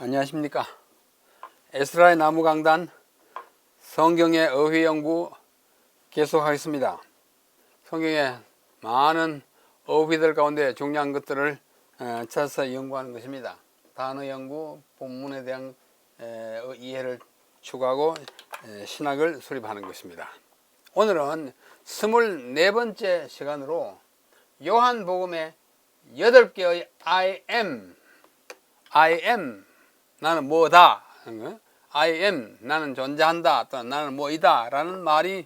안녕하십니까. 에스라의 나무강단 성경의 어휘 연구 계속하겠습니다. 성경의 많은 어휘들 가운데 중요한 것들을 찾아서 연구하는 것입니다. 단어 연구, 본문에 대한 이해를 추구하고 신학을 수립하는 것입니다. 오늘은 24번째 시간으로 요한복음의 8개의 I am 나는 뭐다, I am 나는 존재한다, 또는 나는 뭐이다 라는 말이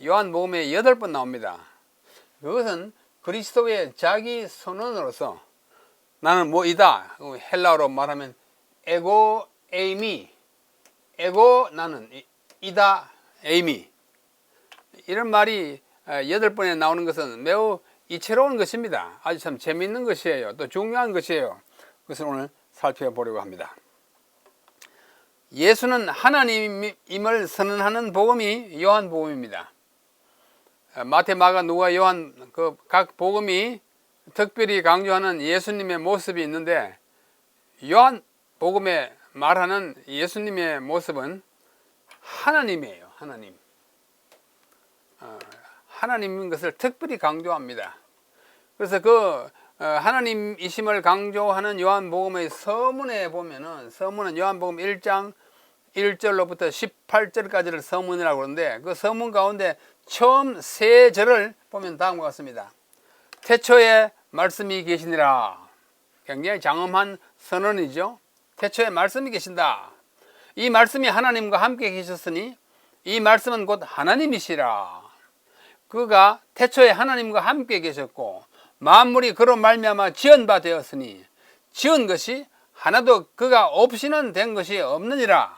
요한복음에 8번 나옵니다. 그것은 그리스도의 자기 선언으로서 나는 뭐이다, 헬라어로 말하면 에고 에이미, 에고 나는 이다 에이미, 이런 말이 8번에 나오는 것은 매우 이채로운 것입니다. 아주 참 재미있는 것이에요. 또 중요한 것이에요. 그것을 오늘 살펴보려고 합니다. 예수는 하나님임을 선언하는 복음이 요한복음입니다. 마태, 마가, 누가, 요한 각 복음이 특별히 강조하는 예수님의 모습이 있는데, 요한복음에 말하는 예수님의 모습은 하나님이에요. 하나님인 것을 특별히 강조합니다. 그래서 하나님이심을 강조하는 요한복음의 서문에 보면은, 서문은 요한복음 1장 1절로부터 18절까지를 서문이라고 그러는데, 그 서문 가운데 처음 세 절을 보면 다음과 같습니다. 태초에 말씀이 계시니라. 굉장히 장엄한 선언이죠. 태초에 말씀이 계신다. 이 말씀이 하나님과 함께 계셨으니 이 말씀은 곧 하나님이시라. 그가 태초에 하나님과 함께 계셨고 만물이 그로 말미암아 지은 바 되었으니 지은 것이 하나도 그가 없이는 된 것이 없느니라.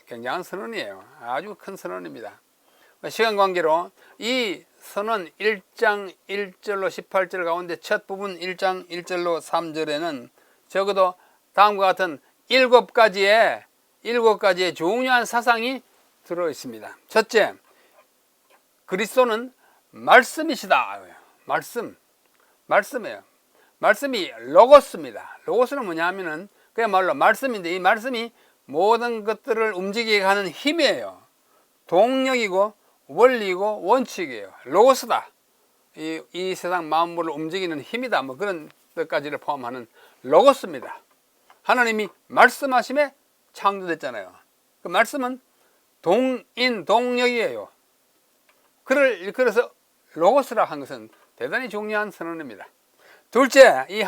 굉장한 선언이에요. 아주 큰 선언입니다. 시간 관계로 이 선언 1장 1절로 18절 가운데 첫 부분 1장 1절로 3절에는 적어도 다음과 같은 7가지의 중요한 사상이 들어 있습니다. 첫째, 그리스도는 말씀이시다. 말씀이에요. 말씀이 로고스입니다. 로고스는 뭐냐 하면은 그야말로 말씀인데, 이 말씀이 모든 것들을 움직이게 하는 힘이에요. 동력이고 원리이고 원칙이에요. 로고스다. 이 세상 만물을 움직이는 힘이다. 뭐 그런 것까지를 포함하는 로고스입니다. 하나님이 말씀하심에 창조됐잖아요. 그 말씀은 동력이에요. 그래서 로고스라 한 것은 대단히 중요한 선언입니다. 둘째, 이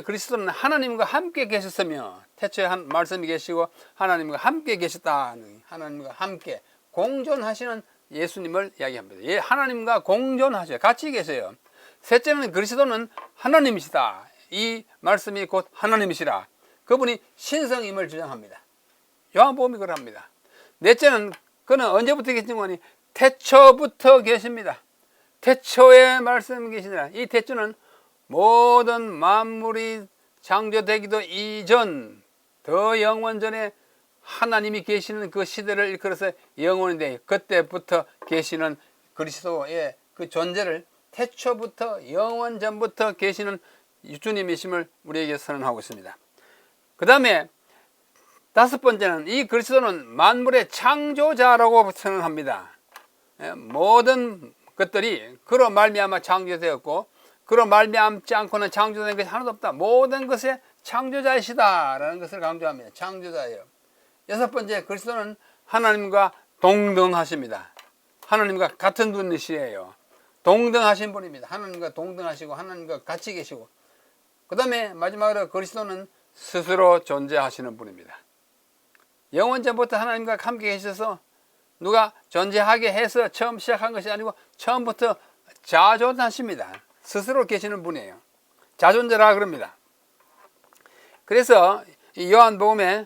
그리스도는 하나님과 함께 계셨으며, 태초에 말씀이 계시고 하나님과 함께 계셨다. 하나님과 함께 공존하시는 예수님을 이야기합니다. 하나님과 공존하셔요. 같이 계세요. 셋째는 그리스도는 하나님이시다. 이 말씀이 곧 하나님이시라. 그분이 신성임을 주장합니다. 요한복음이 그럽니다. 넷째는 그는 언제부터 계신 태초부터 계십니다. 태초에 말씀이 계시니라. 이 태초는 모든 만물이 창조되기도 이전, 더 영원 전에 하나님이 계시는 그 시대를 일컬어서 영원인데, 그때부터 계시는 그리스도의 그 존재를 태초부터 영원 전부터 계시는 주님이심을 우리에게 선언하고 있습니다. 그 다음에 다섯 번째는 이 그리스도는 만물의 창조자라고 선언합니다. 모든 것들이 그로 말미암아 창조되었고 그로 말미암지 않고는 창조된 것이 하나도 없다. 모든 것의 창조자이시다라는 것을 강조합니다. 창조자예요. 여섯 번째, 그리스도는 하나님과 동등하십니다. 하나님과 같은 분이시에요. 동등하신 분입니다. 하나님과 동등하시고 하나님과 같이 계시고, 그 다음에 마지막으로 그리스도는 스스로 존재하시는 분입니다. 영원 전부터 하나님과 함께 계셔서 누가 존재하게 해서 처음 시작한 것이 아니고 처음부터 자존하십니다. 스스로 계시는 분이에요. 자존자라 그럽니다. 그래서 이 요한복음에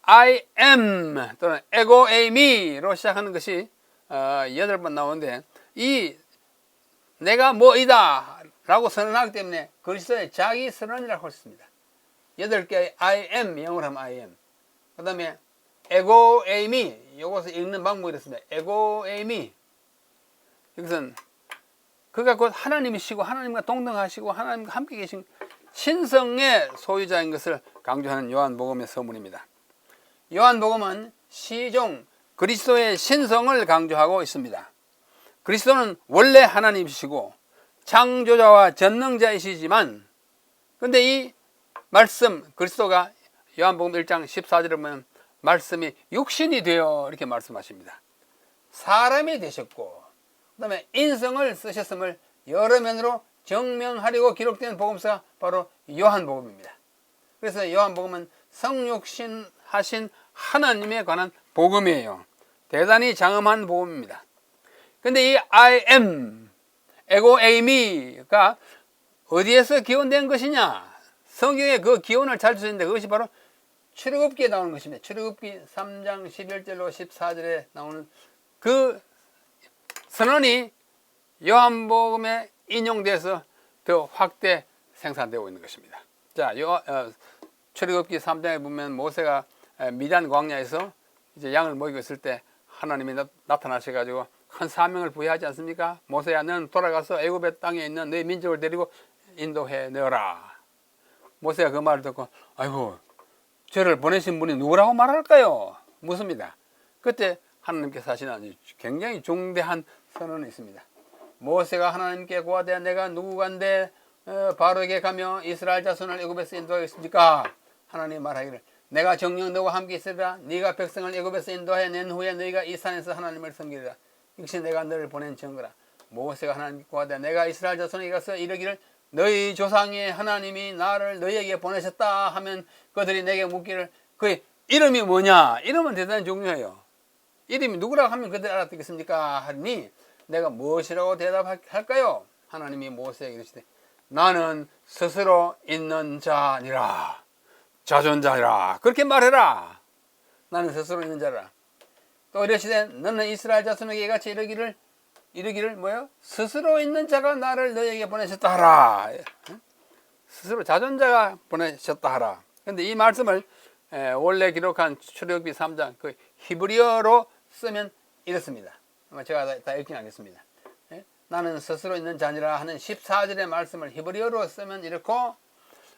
I am 또는 에고 에이미로 시작하는 것이 8번 나오는데, 이 내가 뭐이다 라고 선언하기 때문에 그리스도의 자기 선언이라고 할 수 있습니다. 8개의 I am, 영어로 하면 I am. 그 다음에 에고 에이미, 이것을 읽는 방법이 이렇습니다. 에고 에이미, 이것은 그가 곧 하나님이시고 하나님과 동등하시고 하나님과 함께 계신 신성의 소유자인 것을 강조하는 요한복음의 서문입니다. 요한복음은 시종 그리스도의 신성을 강조하고 있습니다. 그리스도는 원래 하나님이시고 창조자와 전능자이시지만 근데 이 말씀 그리스도가 요한복음 1장 14절에 보면 말씀이 육신이 되어 이렇게 말씀하십니다. 사람이 되셨고 그 다음에 인성을 쓰셨음을 여러 면으로 증명하려고 기록된 복음서가 바로 요한복음입니다. 그래서 요한복음은 성육신 하신 하나님에 관한 복음이에요. 대단히 장엄한 복음입니다. 근데 이 I am, 에고 에이미가 어디에서 기원된 것이냐? 성경에 그 기원을 찾을 수 있는데 그것이 바로 출애굽기에 나오는 것입니다. 출애굽기 3장 11절로 14절에 나오는 그 선언이 요한복음에 인용돼서 더 확대 생산되고 있는 것입니다. 자, 출애굽기 3장에 보면 모세가 미디안 광야에서 이제 양을 먹이고 있을 때 하나님이 나타나셔 가지고 큰 사명을 부여하지 않습니까? 모세야, 너는 돌아가서 애굽의 땅에 있는 너희 민족을 데리고 인도해 내어라. 모세가 그 말을 듣고 아이고, 저를 보내신 분이 누구라고 말할까요? 묻습니다. 그때 하나님께서 하시는 굉장히 중대한 선언이 있습니다. 모세가 하나님께 고하되 내가 누구간데 바로에게 가며 이스라엘 자손을 애굽에서 인도하겠습니까? 하나님 말하기를 내가 정녕 너와 함께 있으리라. 네가 백성을 애굽에서 인도해 낸 후에 너희가 이 산에서 하나님을 섬기리라. 역시 내가 너를 보낸 증거라. 모세가 하나님께 고하되 내가 이스라엘 자손에게 가서 이르기를 너희 조상의 하나님이 나를 너희에게 보내셨다 하면 그들이 내게 묻기를 그의 이름이 뭐냐? 이름은 대단히 중요해요. 이름이 누구라고 하면 그들이 알아듣겠습니까? 하니 내가 무엇이라고 대답할까요? 하나님이 모세에게 이르시되 나는 스스로 있는 자니라. 자존자니라. 그렇게 말해라. 나는 스스로 있는 자라. 또 이르시되 너는 이스라엘 자손에게 이같이 이르기를 뭐요? 스스로 있는 자가 나를 너에게 보내셨다 하라. 스스로 자존자가 보내셨다 하라. 그런데 이 말씀을 원래 기록한 출애굽기 3장 그 히브리어로 쓰면 이렇습니다. 제가 다 읽진 않겠습니다. 나는 스스로 있는 자니라 하는 14절의 말씀을 히브리어로 쓰면 이렇고,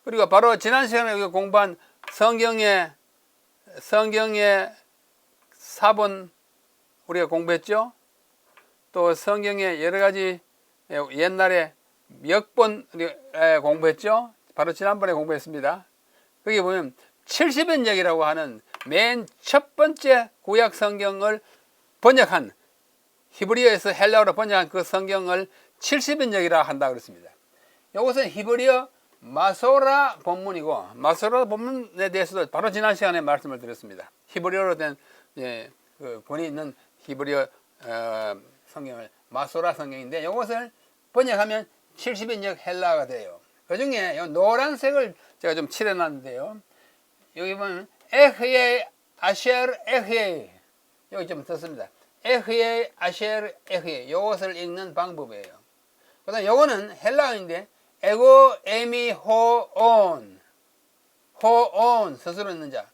그리고 바로 지난 시간에 우리가 공부한 성경의 사본 우리가 공부했죠. 또 성경의 여러 가지 옛날에 역본 공부했죠. 바로 지난번에 공부했습니다. 거기 보면 70인역이라고 하는 맨 첫 번째 구약 성경을 번역한 히브리어에서 헬라어로 번역한 그 성경을 70인역이라 한다 그랬습니다. 이것은 히브리어 마소라 본문이고, 마소라 본문에 대해서도 바로 지난 시간에 말씀을 드렸습니다. 히브리어로 된 그 권위 있는 히브리어 성경을 마소라 성경인데 이것을 번역하면 70인역 헬라어가 돼요. 그 중에 노란색을 제가 좀 칠해놨는데요. 여기 보면 에흐예 아셰르 에흐예, 여기 좀 썼습니다. 에흐예 아셰르 에흐예, 이것을 읽는 방법이에요. 그 다음 요거는 헬라어인데 에고 에미 호온, 호온 스스로 있는 자,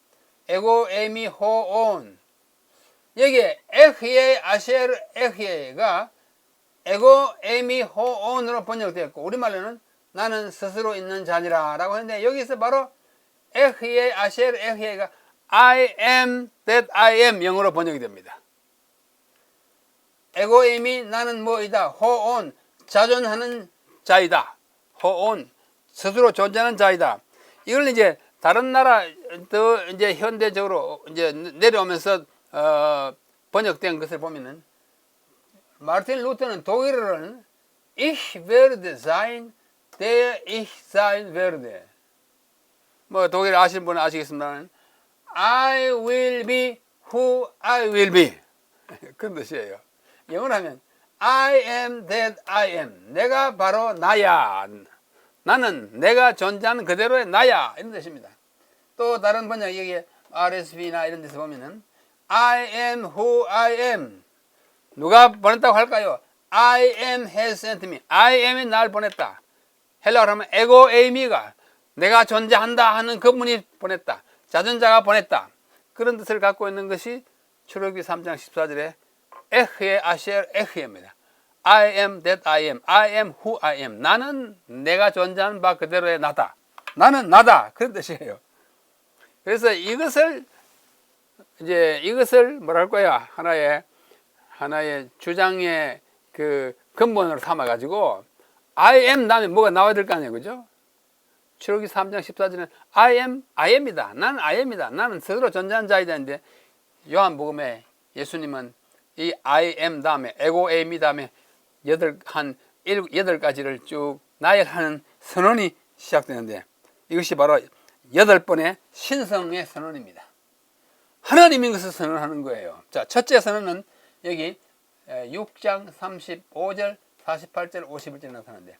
에고 에미 호온. 여기에 에흐예 아셰르 에흐예가 에고 에미 호온으로 번역되었고, 우리말로는 나는 스스로 있는 자니라 라고 했는데, 여기서 바로 에흐예 아셰르 에흐예가 I am that I am 영어로 번역이 됩니다. 에고 에미 나는 뭐이다, 호온 자존하는 자이다, 호온 스스로 존재하는 자이다. 이걸 이제 다른 나라 더 이제 현대적으로 이제 내려오면서 번역된 것을 보면은, 마르틴 루터는 독일어로는 Ich werde sein, der ich sein werde. 뭐 독일어 아시는 분은 아시겠습니다만 I will be who I will be. 그런 뜻이에요. 영어로 하면 I am that I am. 내가 바로 나야. 나는 내가 존재하는 그대로의 나야. 이런 뜻입니다. 또 다른 번역 여기 RSV나 이런 데서 보면은 I am who I am. 누가 보냈다고 할까요? I am has sent me. I am이 날 보냈다. 헬라어로 하면 에고 에이미가 내가 존재한다 하는 그분이 보냈다. 자존자가 보냈다. 그런 뜻을 갖고 있는 것이 출애굽기 3장 14절에 에흐에 아시엘 에흐입니다. I am that I am. I am who I am. 나는 내가 존재하는 바 그대로의 나다. 나는 나다. 그런 뜻이에요. 그래서 이것을 뭐랄 거야. 하나의 주장의 그 근본으로 삼아가지고 I am 다음에 뭐가 나와야 될 거 아니에요. 그죠? 출애굽기 3장 14절에 I am이다. 나는 I am이다. 나는 스스로 존재한 자이다. 했는데 요한복음에 예수님은 이 I am 다음에 에고 에이미 다음에 한 8가지를 쭉 나열하는 선언이 시작되는데 이것이 바로 8번의 신성의 선언입니다. 하나님인 것을 선언하는 거예요. 자, 첫째 선언은 여기 6장 35절, 48절, 51절 나타나는데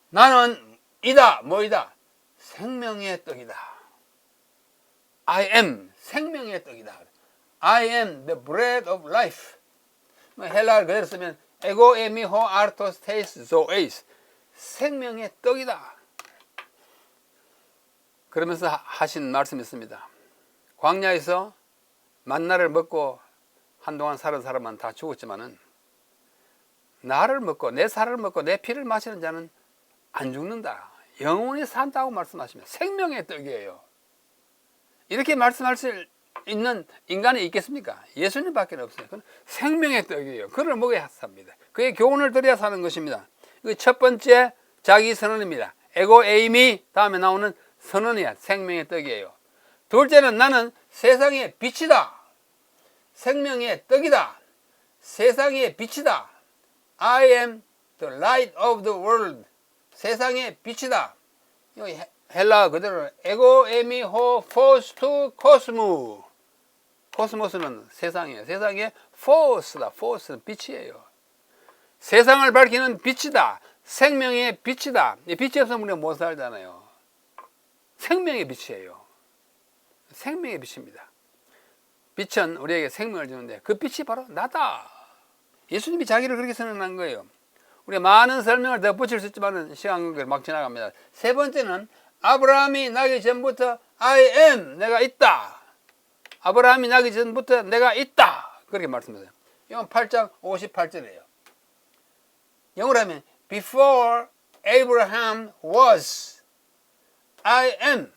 나는 이다, 뭐이다? 생명의 떡이다. I am 생명의 떡이다. I am the bread of life. 헬라어를 그대로 쓰면 에고 에미 호 아르토스 테이스 조에이스 생명의 떡이다. 그러면서 하신 말씀이 있습니다. 광야에서 만나를 먹고 한동안 살은 사람은 다 죽었지만은 나를 먹고 내 살을 먹고 내 피를 마시는 자는 안 죽는다. 영원히 산다고 말씀하시면 생명의 떡이에요. 이렇게 말씀할 수 있는 인간이 있겠습니까? 예수님밖에 없어요. 그건 생명의 떡이에요. 그를 먹어야 삽니다. 그의 교훈을 들어야 사는 것입니다. 첫 번째 자기 선언입니다. 에고 에이미 다음에 나오는 선언이야. 생명의 떡이에요. 둘째는 나는 세상의 빛이다. 생명의 떡이다. 세상의 빛이다. I am the light of the world. 세상의 빛이다. 헬라 그대로 에고 에미 호 포스투 코스무. 코스모스는 세상이에요. 세상의 포스다. 포스는 빛이에요. 세상을 밝히는 빛이다. 생명의 빛이다. 빛이 없으면 우리가 못 살잖아요. 생명의 빛이에요. 생명의 빛입니다. 빛은 우리에게 생명을 주는데 그 빛이 바로 나다. 예수님이 자기를 그렇게 선언한 거예요. 우리가 많은 설명을 더 붙일 수 있지만 시간 막 지나갑니다. 세 번째는 아브라함이 나기 전부터 I am 내가 있다. 아브라함이 나기 전부터 내가 있다. 그렇게 말씀하세요. 이건 8장 58절이에요. 영어로 하면 Before Abraham was I am.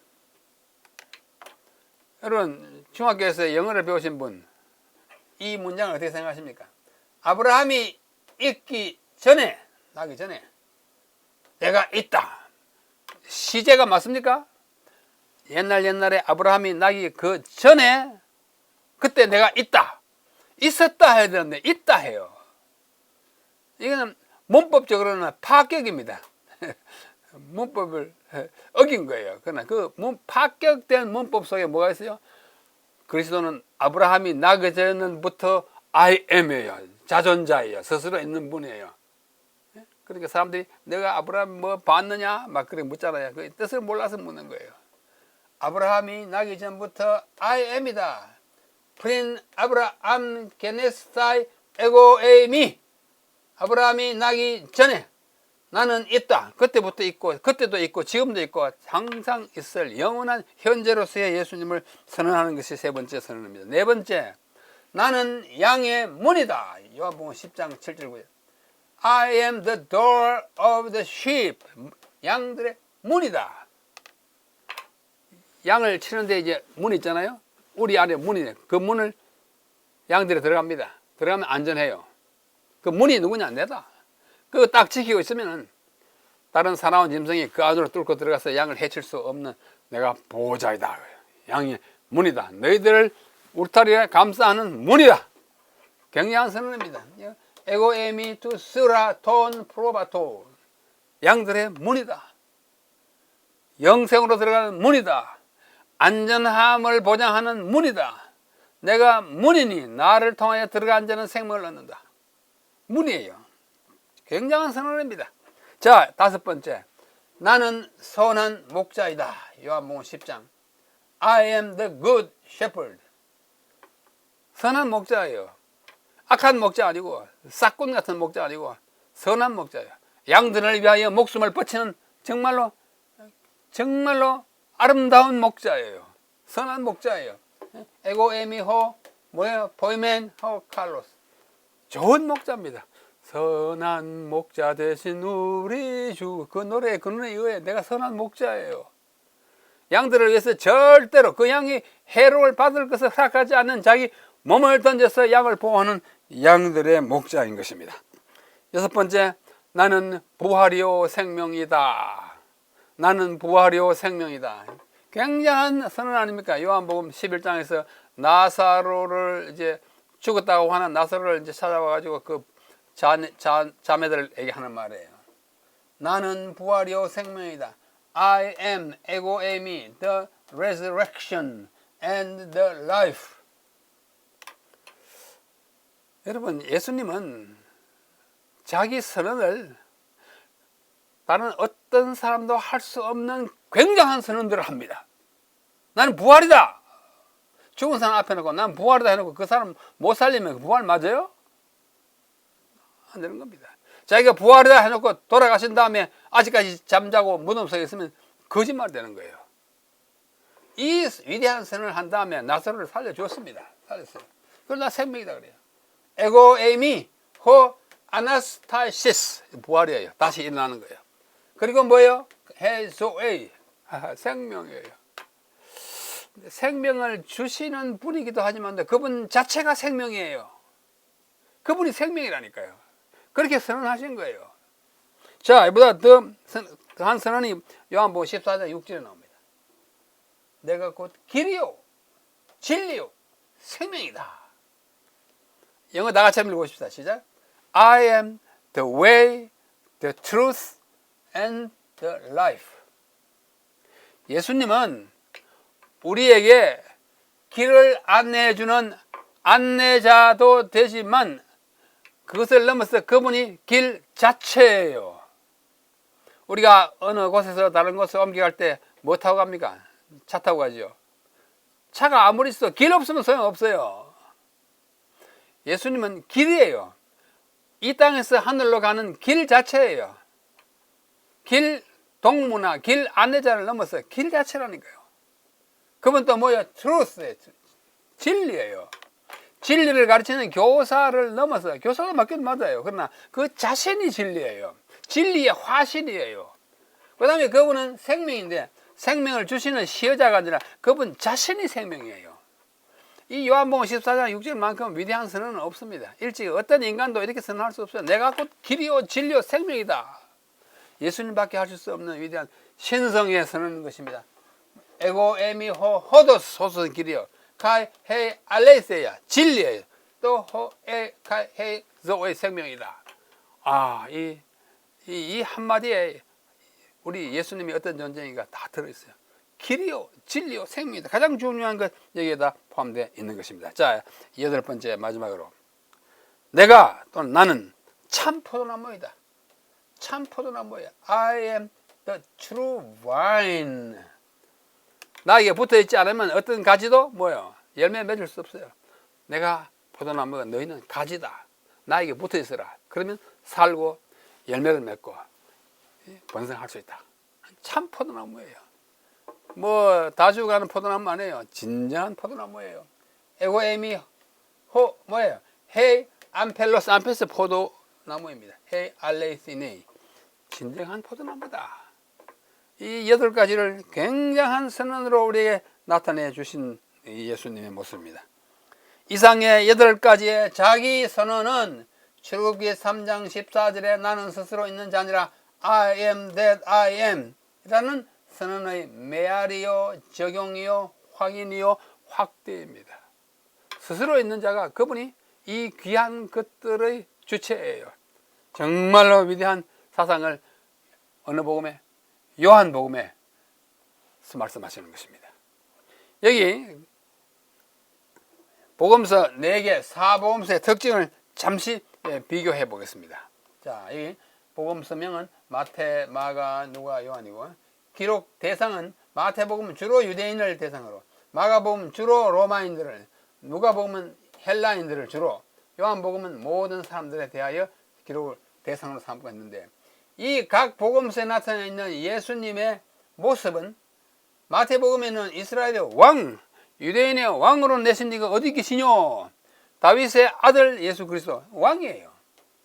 여러분 중학교에서 영어를 배우신 분 이 문장을 어떻게 생각하십니까? 아브라함이 있기 전에 나기 전에 내가 있다. 시제가 맞습니까? 옛날에 아브라함이 나기 그 전에 그때 내가 있다. 있었다 해야 되는데 있다 해요. 이거는 문법적으로는 파격입니다. 문법을 어긴 거예요. 그러나 그 파격된 문법 속에 뭐가 있어요? 그리스도는 아브라함이 나기 전부터 I am이에요. 자존자예요. 스스로 있는 분이에요. 그러니까 사람들이 내가 아브라함 뭐 봤느냐? 막 그렇게 묻잖아요. 그 뜻을 몰라서 묻는 거예요. 아브라함이 나기 전부터 I am이다. 프린 아브라함 게네스타이 에고 에이미. 아브라함이 나기 전에 나는 있다. 그때부터 있고 그때도 있고 지금도 있고 항상 있을 영원한 현재로서의 예수님을 선언하는 것이 세 번째 선언입니다. 네 번째, 나는 양의 문이다. 요한복음 10장 7절 9절. I am the door of the sheep. 양들의 문이다. 양을 치는데 이제 문 있잖아요. 우리 안에 문이네. 그 문을 양들이 들어갑니다. 들어가면 안전해요. 그 문이 누구냐? 내다. 그거 딱 지키고 있으면은 다른 사나운 짐승이 그 안으로 뚫고 들어가서 양을 해칠 수 없는 내가 보호자이다. 양의 문이다. 너희들을 울타리에 감싸는 문이다. 굉장한 선언입니다. 에고 에미 투 스라 톤 프로바토. 양들의 문이다. 영생으로 들어가는 문이다. 안전함을 보장하는 문이다. 내가 문이니 나를 통하여 들어간 자는 생명을 얻는다. 문이에요. 굉장한 선언입니다. 자, 다섯 번째, 나는 선한 목자이다. 요한복음 10장. I am the good shepherd. 선한 목자예요. 악한 목자 아니고 싹군 같은 목자 아니고 선한 목자예요. 양들을 위하여 목숨을 바치는 정말로 아름다운 목자예요. 선한 목자예요. 에고 에미호 뭐예요? 보이멘 호 칼로스. 좋은 목자입니다. 선한 목자 대신 우리 주. 그 노래에 의해 내가 선한 목자예요. 양들을 위해서 절대로 그 양이 해로를 받을 것을 허락하지 않는 자기 몸을 던져서 양을 보호하는 양들의 목자인 것입니다. 여섯 번째, 나는 부활이요 생명이다. 나는 부활이요 생명이다. 굉장한 선언 아닙니까? 요한복음 11장에서 나사로를 이제 죽었다고 하는 나사로를 이제 찾아와가지고 그 자매들에게 하는 말이에요. 나는 부활이요 생명이다. I am ego eimi, the resurrection and the life. 여러분, 예수님은 자기 선언을 다른 어떤 사람도 할 수 없는 굉장한 선언들을 합니다. 나는 부활이다. 죽은 사람 앞에 놓고 난 부활이다 해놓고 그 사람 못 살리면 부활 맞아요? 안 되는 겁니다. 자기가 부활이다 해놓고 돌아가신 다음에 아직까지 잠자고 무덤 속에 있으면 거짓말 되는 거예요. 이 위대한 선언을 한 다음에 나사로를 살려주었습니다. 살렸어요. 그걸 나 생명이다 그래요. 에고 에이미 호 아나스타시스, 부활이에요. 다시 일어나는 거예요. 그리고 뭐예요? 헤조에이, 생명이에요. 생명을 주시는 분이기도 하지만 그분 자체가 생명이에요. 그분이 생명이라니까요. 그렇게 선언하신 거예요. 자, 이보다 더한 선언이 요한복음 14장 6절에 나옵니다. 내가 곧 길이요 진리요 생명이다. 영어 다 같이 한번 읽어봅시다. 시작. I am the way, the truth, and the life. 예수님은 우리에게 길을 안내해주는 안내자도 되지만 그것을 넘어서 그분이 길 자체예요. 우리가 어느 곳에서 다른 곳에 옮겨갈 때 뭐 타고 갑니까? 차 타고 가죠. 차가 아무리 있어도 길 없으면 소용없어요. 예수님은 길이에요. 이 땅에서 하늘로 가는 길 자체예요. 길 동무나 길 안내자를 넘어서 길 자체라니까요. 그분 또 뭐예요? truth예요. 진리예요. 진리를 가르치는 교사를 넘어서, 교사가 맞긴 맞아요. 그러나 그 자신이 진리예요. 진리의 화신이에요. 그 다음에 그분은 생명인데 생명을 주시는 시여자가 아니라 그분 자신이 생명이에요. 이 요한복음 14장 6절만큼 위대한 선언은 없습니다. 일찍 어떤 인간도 이렇게 선언할 수 없어요. 내가 곧 길이요 진리요 생명이다. 예수님밖에 하실 수 없는 위대한 신성의 선언인 것입니다. 에고 에미 호 호도스 호스는 길이요 카이 헤이 알레이세야 진리예요. 또 호에 카이 헤이 조의 생명이다. 이 한마디에 우리 예수님이 어떤 존재인가 다 들어있어요. 길이요 진리요 생명이다. 가장 중요한 것 여기에다 포함되어 있는 것입니다. 자, 여덟 번째 마지막으로 내가 또는 나는 참 포도나무이다. 참 포도나무야. I am the true vine. 나에게 붙어있지 않으면 어떤 가지도 뭐예요? 열매 맺을 수 없어요. 내가 포도나무가 너희는 가지다. 나에게 붙어있어라. 그러면 살고 열매를 맺고 번성할 수 있다. 참 포도나무예요. 뭐 다주 가는 포도나무 아니에요. 진정한 포도나무예요. 에고 에미 호 뭐예요? 헤이 암펠로스 암페스 포도나무입니다. 헤이 알레이시네이 진정한 포도나무다. 이 여덟 가지를 굉장한 선언으로 우리에게 나타내 주신 예수님의 모습입니다. 이상의 여덟 가지의 자기 선언은 출애굽기 3장 14절에 나는 스스로 있는 자 아니라 I am that I am 라는 선언의 메아리요, 적용이요, 확인이요, 확대입니다. 스스로 있는 자가 그분이 이 귀한 것들의 주체예요. 정말로 위대한 사상을 어느 복음에? 요한복음에 말씀하시는 것입니다. 여기 복음서 4개, 4복음서의 특징을 잠시 비교해 보겠습니다. 자, 이 복음서명은 마태, 마가, 누가, 요한이고 기록 대상은 마태복음은 주로 유대인을 대상으로, 마가복음은 주로 로마인들을, 누가복음은 헬라인들을 주로, 요한복음은 모든 사람들에 대하여 기록을 대상으로 삼고 있는데 이 각 복음서에 나타나 있는 예수님의 모습은 마태복음에는 이스라엘의 왕, 유대인의 왕으로 내신 이가 어디 계시뇨? 다윗의 아들 예수 그리스도 왕이에요.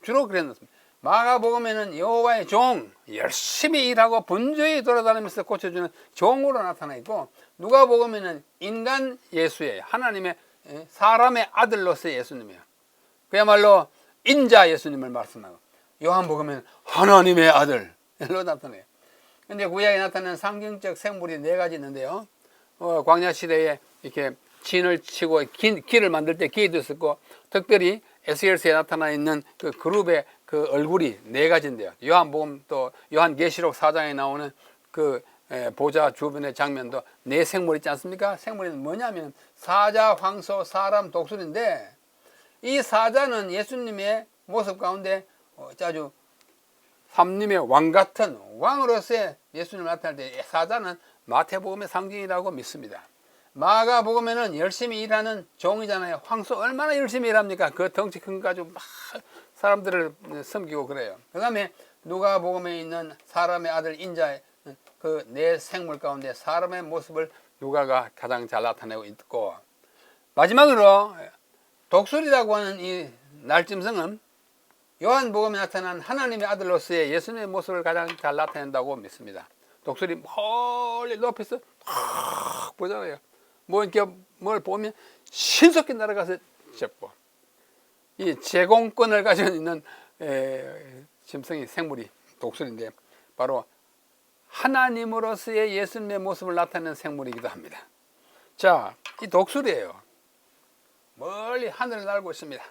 주로 그랬습니다. 마가복음에는 여호와의 종, 열심히 일하고 분주히 돌아다니면서 고쳐주는 종으로 나타나 있고, 누가복음에는 인간 예수예요. 하나님의 사람의 아들로서의 예수님이에요. 그야말로 인자 예수님을 말씀하고, 요한복음에는 하나님의 아들로 나타나요. 근데 구약에 나타나는 상징적 생물이 4가지 있는데요. 광야 시대에 이렇게 진을 치고 길을 만들 때 기도 있었고, 특별히 에스겔서에 나타나 있는 그 그룹의 그 얼굴이 4가지인데요. 요한복음 또 요한계시록 4장에 나오는 그 보좌 주변의 장면도 4생물 있지 않습니까? 생물은 뭐냐면 사자, 황소, 사람, 독수리인데, 이 사자는 예수님의 모습 가운데 아주 삼림의 왕 같은 왕으로서의 예수님을 나타낼 때 사자는 마태복음의 상징이라고 믿습니다. 마가복음에는 열심히 일하는 종이잖아요. 황소 얼마나 열심히 일합니까? 그 덩치 큰 거 가지고 막 사람들을 섬기고 그래요. 그 다음에 누가복음에 있는 사람의 아들 인자의 그 4생물 가운데 사람의 모습을 누가가 가장 잘 나타내고 있고, 마지막으로 독수리라고 하는 이 날짐승은 요한복음에 나타난 하나님의 아들로서의 예수님의 모습을 가장 잘 나타낸다고 믿습니다. 독수리 멀리 높이서 탁 보잖아요. 뭐 이렇게 뭘 보면 신속히 날아가서 잡고, 이 제공권을 가지고 있는 짐승이 생물이 독수리인데, 바로 하나님으로서의 예수님의 모습을 나타내는 생물이기도 합니다. 자, 이 독수리예요. 멀리 하늘을 날고 있습니다.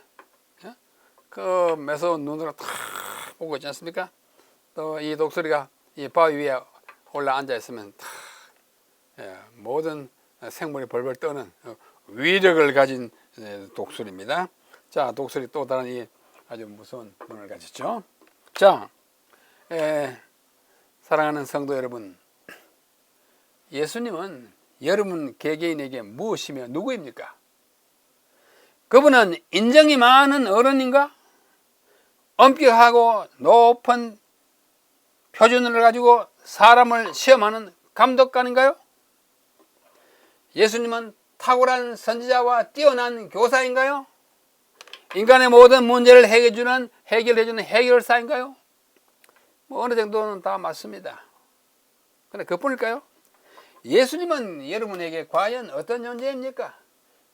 그 매서운 눈으로 탁 보고 있지 않습니까? 또 이 독수리가 이 바위 위에 올라 앉아 있으면 탁 모든 생물이 벌벌 떠는 위력을 가진 독수리입니다. 자, 독수리 또 다른 이 아주 무서운 눈을 가졌죠. 자, 사랑하는 성도 여러분, 예수님은 여러분 개개인에게 무엇이며 누구입니까? 그분은 인정이 많은 어른인가? 엄격하고 높은 표준을 가지고 사람을 시험하는 감독관인가요? 예수님은 탁월한 선지자와 뛰어난 교사인가요? 인간의 모든 문제를 해결해주는 해결사인가요? 뭐 어느 정도는 다 맞습니다. 그런데 그뿐일까요? 예수님은 여러분에게 과연 어떤 존재입니까?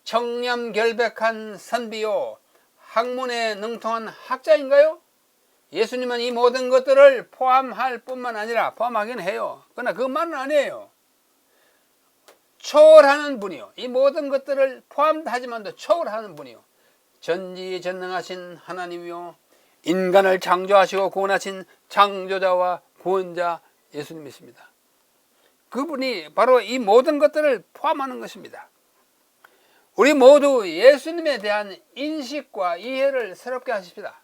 청렴결백한 선비요, 학문에 능통한 학자인가요? 예수님은 이 모든 것들을 포함할 뿐만 아니라, 포함하긴 해요. 그러나 그것만은 아니에요. 초월하는 분이요, 이 모든 것들을 포함하지만도 초월하는 분이요, 전지전능하신 하나님이요, 인간을 창조하시고 구원하신 창조자와 구원자 예수님이십니다. 그분이 바로 이 모든 것들을 포함하는 것입니다. 우리 모두 예수님에 대한 인식과 이해를 새롭게 하십시다.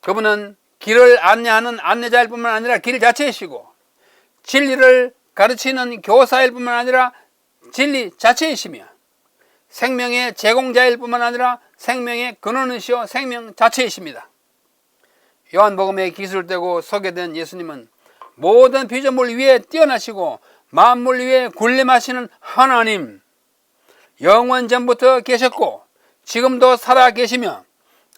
그분은 길을 안내하는 안내자일 뿐만 아니라 길 자체이시고, 진리를 가르치는 교사일 뿐만 아니라 진리 자체이시며, 생명의 제공자일 뿐만 아니라 생명의 근원이시오 생명 자체이십니다. 요한복음에 기술되고 소개된 예수님은 모든 피조물 위에 뛰어나시고 만물 위에 군림하시는 하나님, 영원 전부터 계셨고 지금도 살아 계시며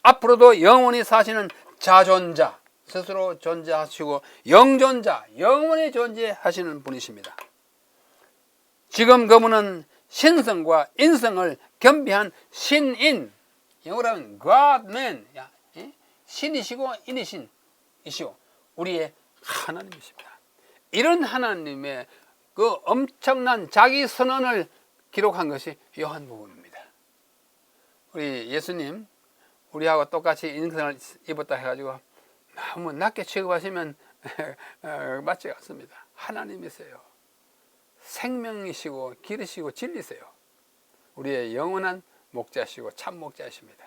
앞으로도 영원히 사시는 자존자, 스스로 존재하시고 영존자, 영원히 존재하시는 분이십니다. 지금 그분은 신성과 인성을 겸비한 신인, 영어로 하면 God-man, 신이시고 인이시오, 우리의 하나님이십니다. 이런 하나님의 그 엄청난 자기 선언을 기록한 것이 요한복음입니다. 우리 예수님, 우리하고 똑같이 인성을 입었다 해가지고 너무 낮게 취급하시면 맞지 않습니다. 하나님이세요. 생명이시고 길이시고 진리세요. 우리의 영원한 목자시고 참 목자이십니다.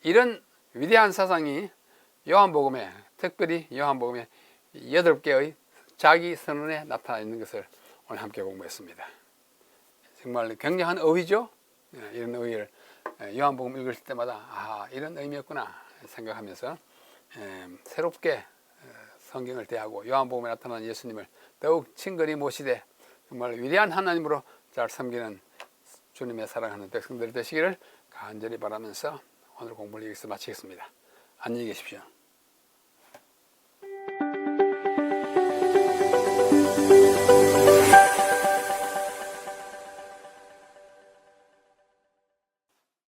이런 위대한 사상이 요한복음에, 특별히 요한복음에 8개의 자기 선언에 나타나 있는 것을 오늘 함께 공부했습니다. 정말 굉장한 의의죠. 이런 의의를 요한복음 읽을 때마다 이런 의미였구나 생각하면서 새롭게 성경을 대하고 요한복음에 나타난 예수님을 더욱 친근히 모시되 정말 위대한 하나님으로 잘 섬기는 주님의 사랑하는 백성들 되시기를 간절히 바라면서 오늘 공부를 여기서 마치겠습니다. 안녕히 계십시오.